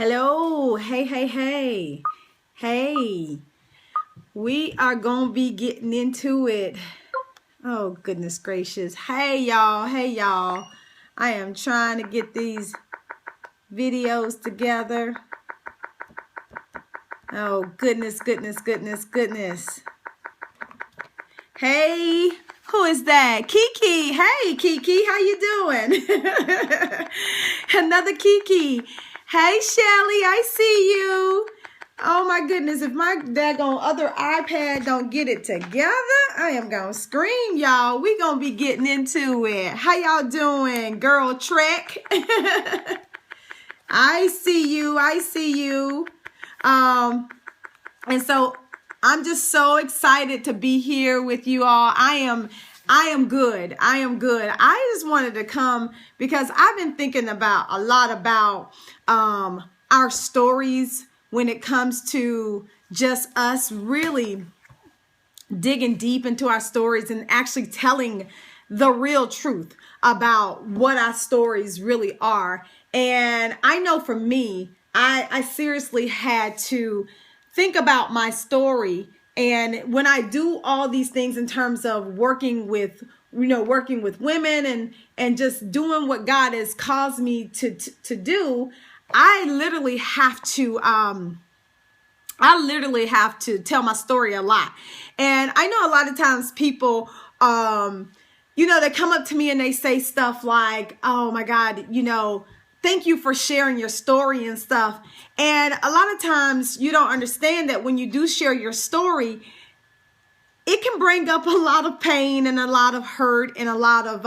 Hello, hey. Hey, we are gonna be getting into it. Oh, goodness gracious. Hey, y'all. I am trying to get these videos together. Oh, goodness. Hey, who is that? Kiki. Hey, Kiki, how you doing? Another Kiki. Hey, Shelly, I see you. Oh my goodness, if my daggone other iPad don't get it together, I am gonna scream, y'all. We gonna be getting into it. How y'all doing, girl Trek? I see you. And so I'm just so excited to be here with you all. I am good. I just wanted to come because I've been thinking about a lot about our stories when it comes to just us really digging deep into our stories and actually telling the real truth about what our stories really are. And I know for me, I seriously had to think about my story. And when I do all these things in terms of working with women and just doing what God has caused me to do, I literally have to tell my story a lot. And I know a lot of times people, they come up to me and they say stuff like, oh my God, thank you for sharing your story and stuff. And a lot of times you don't understand that when you do share your story, it can bring up a lot of pain and a lot of hurt and a lot of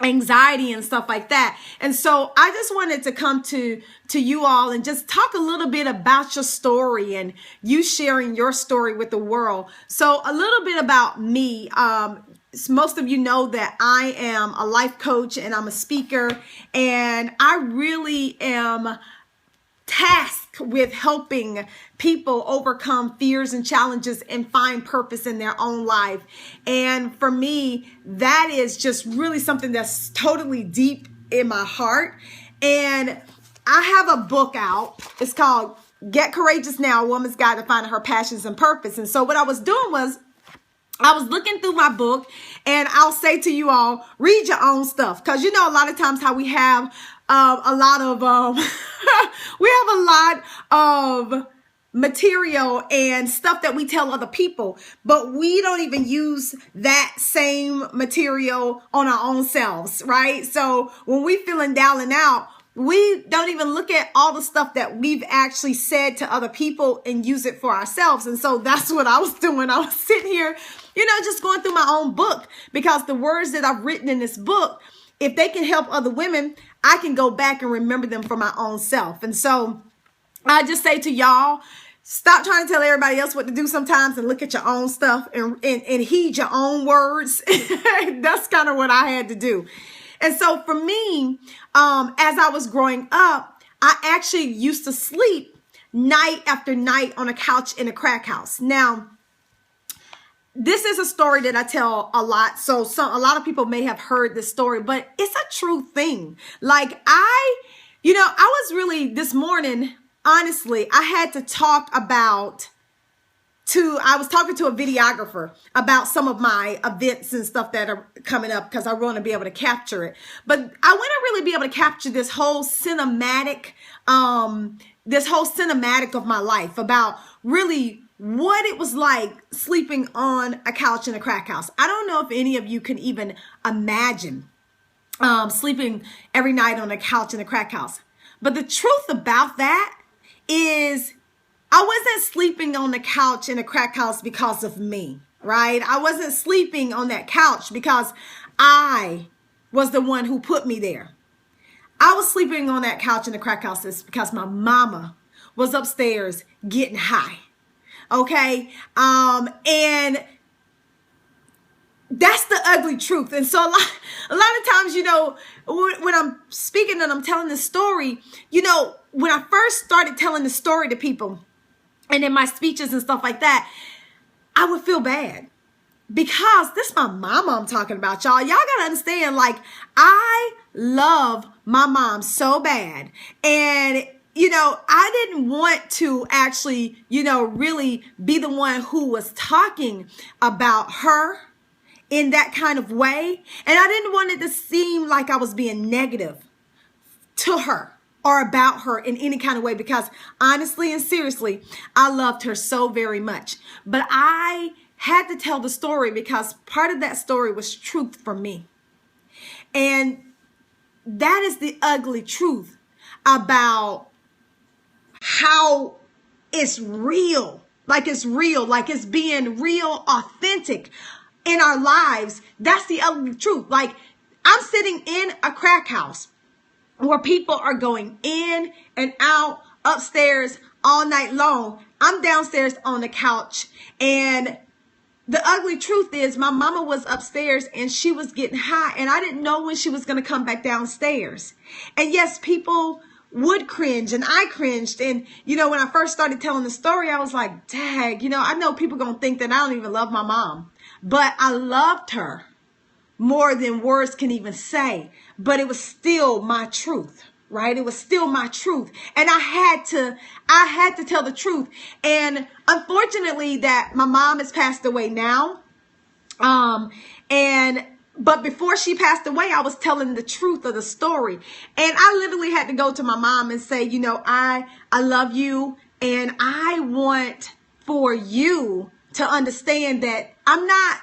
anxiety and stuff like that. And so I just wanted to come to you all and just talk a little bit about your story and you sharing your story with the world. So a little bit about me. Most of you know that I am a life coach and I'm a speaker, and I really am tasked with helping people overcome fears and challenges and find purpose in their own life. And for me, that is just really something that's totally deep in my heart. And I have a book out. It's called Get Courageous Now, A Woman's Guide to Finding Her Passions and Purpose. And so what I was doing was I was looking through my book, and I'll say to you all, read your own stuff. Because a lot of times how we have a lot of material and stuff that we tell other people, but we don't even use that same material on our own selves, right? So when we feeling down and out, we don't even look at all the stuff that we've actually said to other people and use it for ourselves. And so that's what I was doing. I was sitting here, just going through my own book, because the words that I've written in this book, if they can help other women, I can go back and remember them for my own self. And so I just say to y'all, stop trying to tell everybody else what to do sometimes and look at your own stuff and heed your own words. That's kind of what I had to do. And so for me, as I was growing up, I actually used to sleep night after night on a couch in a crack house. Now, this is a story that I tell a lot. So a lot of people may have heard this story, but it's a true thing. Like I was really this morning, honestly, I had to I was talking to a videographer about some of my events and stuff that are coming up because I want to be able to capture it. But I want to really be able to capture this whole cinematic of my life, about really what it was like sleeping on a couch in a crack house. I don't know if any of you can even imagine sleeping every night on a couch in a crack house. But the truth about that is I wasn't sleeping on the couch in a crack house because of me, right? I wasn't sleeping on that couch because I was the one who put me there. I was sleeping on that couch in the crack house because my mama was upstairs getting high. Okay. And that's the ugly truth. And so a lot of times, when I'm speaking and I'm telling the story, when I first started telling the story to people and in my speeches and stuff like that, I would feel bad because this is my mama I'm talking about, y'all. Y'all got to understand, like, I love my mom so bad. And I didn't want to actually, really be the one who was talking about her in that kind of way. And I didn't want it to seem like I was being negative to her or about her in any kind of way, because honestly and seriously, I loved her so very much. But I had to tell the story because part of that story was truth for me. And that is the ugly truth about how it's real, like it's real, like it's being real, authentic in our lives. That's the ugly truth. Like, I'm sitting in a crack house where people are going in and out upstairs all night long. I'm downstairs on the couch, and the ugly truth is my mama was upstairs and she was getting high, and I didn't know when she was going to come back downstairs. And yes, people would cringe, and I cringed. And, when I first started telling the story, I was like, dang, I know people going to think that I don't even love my mom, but I loved her more than words can even say. But it was still my truth, right? It was still my truth. And I had to tell the truth. And unfortunately that my mom has passed away now. But before she passed away, I was telling the truth of the story. And I literally had to go to my mom and say, I love you. And I want for you to understand that I'm not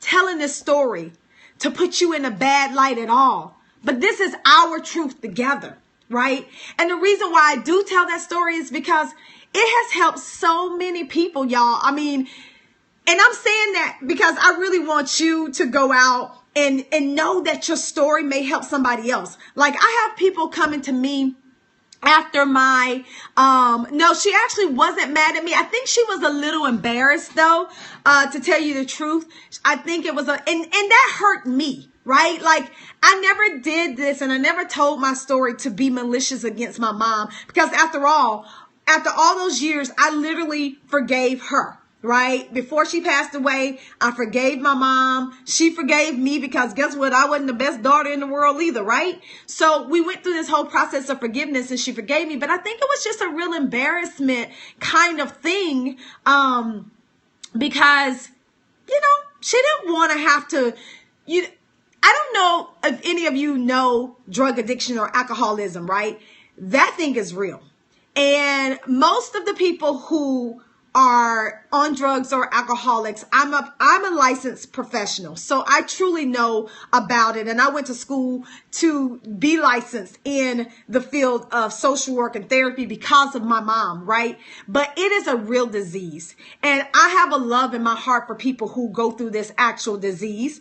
telling this story to put you in a bad light at all. But this is our truth together, right? And the reason why I do tell that story is because it has helped so many people, y'all. I mean, and I'm saying that because I really want you to go out and know that your story may help somebody else. Like, I have people coming to me after my, no, she actually wasn't mad at me. I think she was a little embarrassed though, to tell you the truth. I think it was and that hurt me, right? Like, I never did this, and I never told my story to be malicious against my mom, because after all those years, I literally forgave her. Right? Before she passed away, I forgave my mom. She forgave me, because guess what? I wasn't the best daughter in the world either, right? So we went through this whole process of forgiveness, and she forgave me. But I think it was just a real embarrassment kind of thing, because, she didn't want to have to, I don't know if any of you know drug addiction or alcoholism, right? That thing is real. And most of the people who are on drugs or alcoholics, I'm a licensed professional, so I truly know about it. And I went to school to be licensed in the field of social work and therapy because of my mom, right? But it is a real disease, and I have a love in my heart for people who go through this actual disease,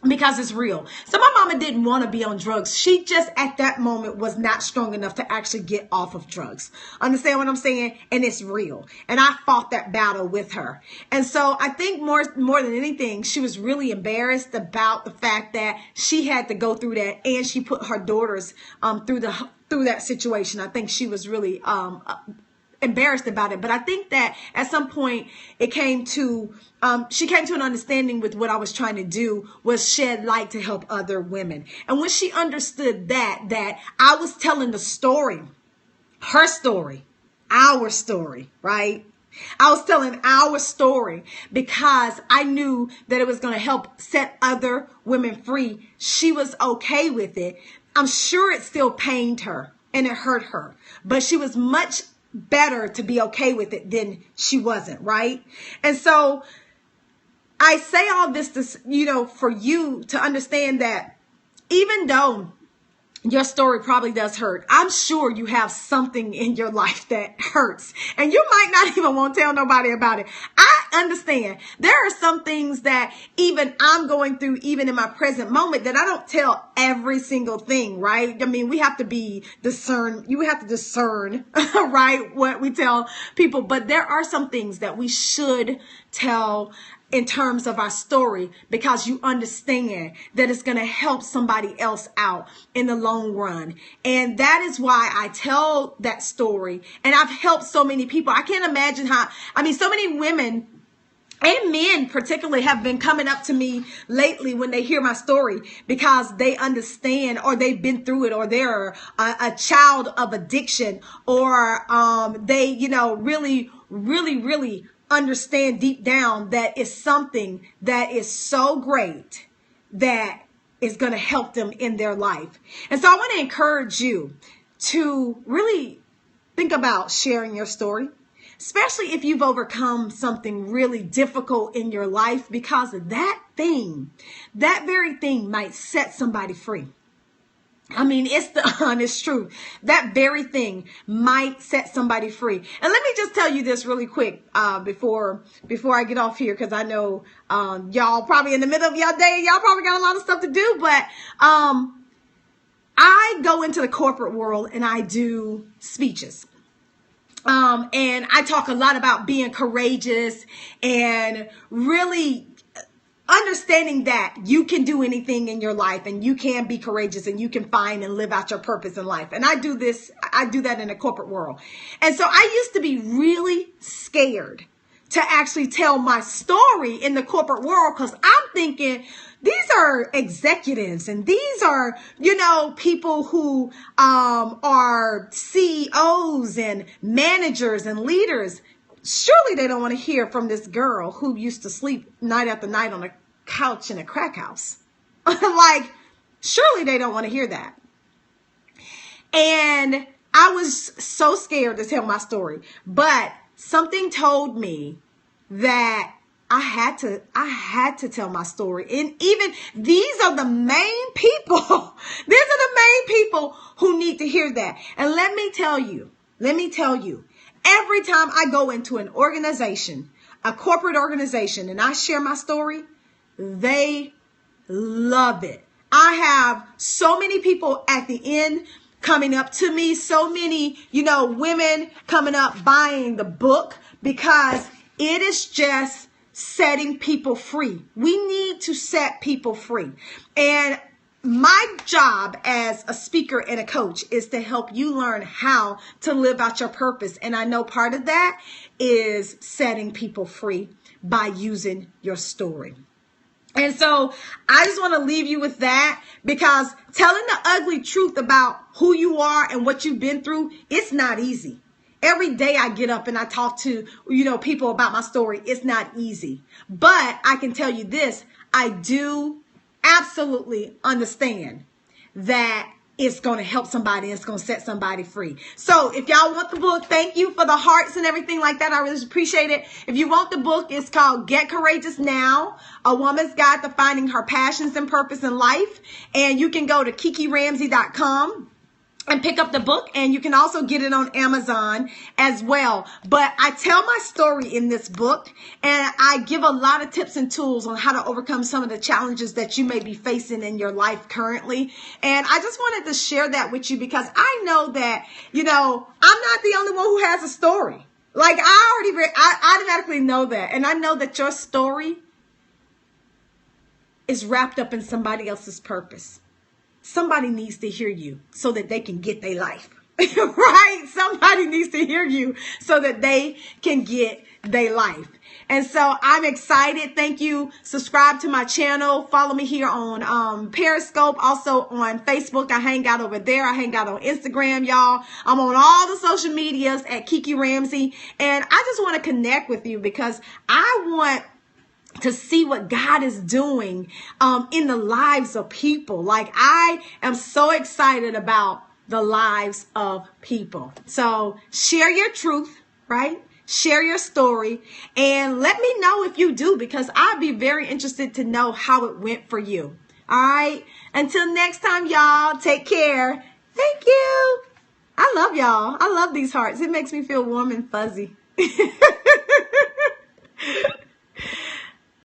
because it's real. So my mama didn't want to be on drugs. She just at that moment was not strong enough to actually get off of drugs. Understand what I'm saying? And it's real. And I fought that battle with her. And so I think more than anything, she was really embarrassed about the fact that she had to go through that, and she put her daughters through that situation. I think she was really embarrassed about it. But I think that at some point it came to she came to an understanding with what I was trying to do was shed light to help other women. And when she understood that I was telling the story, her story, our story, right? I was telling our story because I knew that it was going to help set other women free. She was okay with it. I'm sure it still pained her and it hurt her, but she was much better to be okay with it than she wasn't, right? And so I say all this to, for you to understand that even though your story probably does hurt, I'm sure you have something in your life that hurts, and you might not even want to tell nobody about it. I understand there are some things that even I'm going through, even in my present moment, that I don't tell every single thing, right? I mean, we have to be discern. You have to discern, right, what we tell people. But there are some things that we should tell in terms of our story, because you understand that it's going to help somebody else out in the long run. And that is why I tell that story. And I've helped so many people. I can't imagine so many women and men particularly have been coming up to me lately when they hear my story because they understand, or they've been through it, or they're a child of addiction, or they, you know, really understand deep down that it's something that is so great that is going to help them in their life. And so I want to encourage you to really think about sharing your story, especially if you've overcome something really difficult in your life, because that very thing might set somebody free. I mean, it's the honest truth. That very thing might set somebody free. And let me just tell you this really quick before I get off here, because I know y'all probably in the middle of your day, y'all probably got a lot of stuff to do, but I go into the corporate world and I do speeches. And I talk a lot about being courageous and really understanding that you can do anything in your life, and you can be courageous, and you can find and live out your purpose in life. And I do that in the corporate world. And so I used to be really scared to actually tell my story in the corporate world, because I'm thinking, these are executives, and these are, you know, people who are CEOs and managers and leaders. Surely they don't want to hear from this girl who used to sleep night after night on a couch in a crack house. Like, surely they don't want to hear that. And I was so scared to tell my story, but something told me that I had to tell my story. And even these are the main people. These are the main people who need to hear that. And let me tell you, every time I go into an organization, a corporate organization, and I share my story, they love it. I have so many people at the end coming up to me, so many, you know, women coming up buying the book, because it is just setting people free. We need to set people free. And my job as a speaker and a coach is to help you learn how to live out your purpose. And I know part of that is setting people free by using your story. And so I just want to leave you with that, because telling the ugly truth about who you are and what you've been through, it's not easy. Every day I get up and I talk to, you know, people about my story. It's not easy. But I can tell you this, I do absolutely understand that it's going to help somebody. It's going to set somebody free. So if y'all want the book, thank you for the hearts and everything like that. I really appreciate it. If you want the book, it's called Get Courageous Now, A Woman's Guide to Finding Her Passions and Purpose in Life. And you can go to KikiRamsey.com and pick up the book, and you can also get it on Amazon as well. But I tell my story in this book, and I give a lot of tips and tools on how to overcome some of the challenges that you may be facing in your life currently. And I just wanted to share that with you, because I know that, you know, I'm not the only one who has a story. Like, I automatically know that. And I know that your story is wrapped up in somebody else's purpose. Somebody needs to hear you so that they can get their life, right? Somebody needs to hear you so that they can get their life. And so I'm excited. Thank you. Subscribe to my channel. Follow me here on Periscope. Also on Facebook. I hang out over there. I hang out on Instagram, y'all. I'm on all the social medias at Kiki Ramsey. And I just want to connect with you, because I want to see what God is doing in the lives of people. Like, I am so excited about the lives of people. So share your truth, right? Share your story, and let me know if you do, because I'd be very interested to know how it went for you. All right. Until next time, y'all, take care. Thank you. I love y'all. I love these hearts. It makes me feel warm and fuzzy.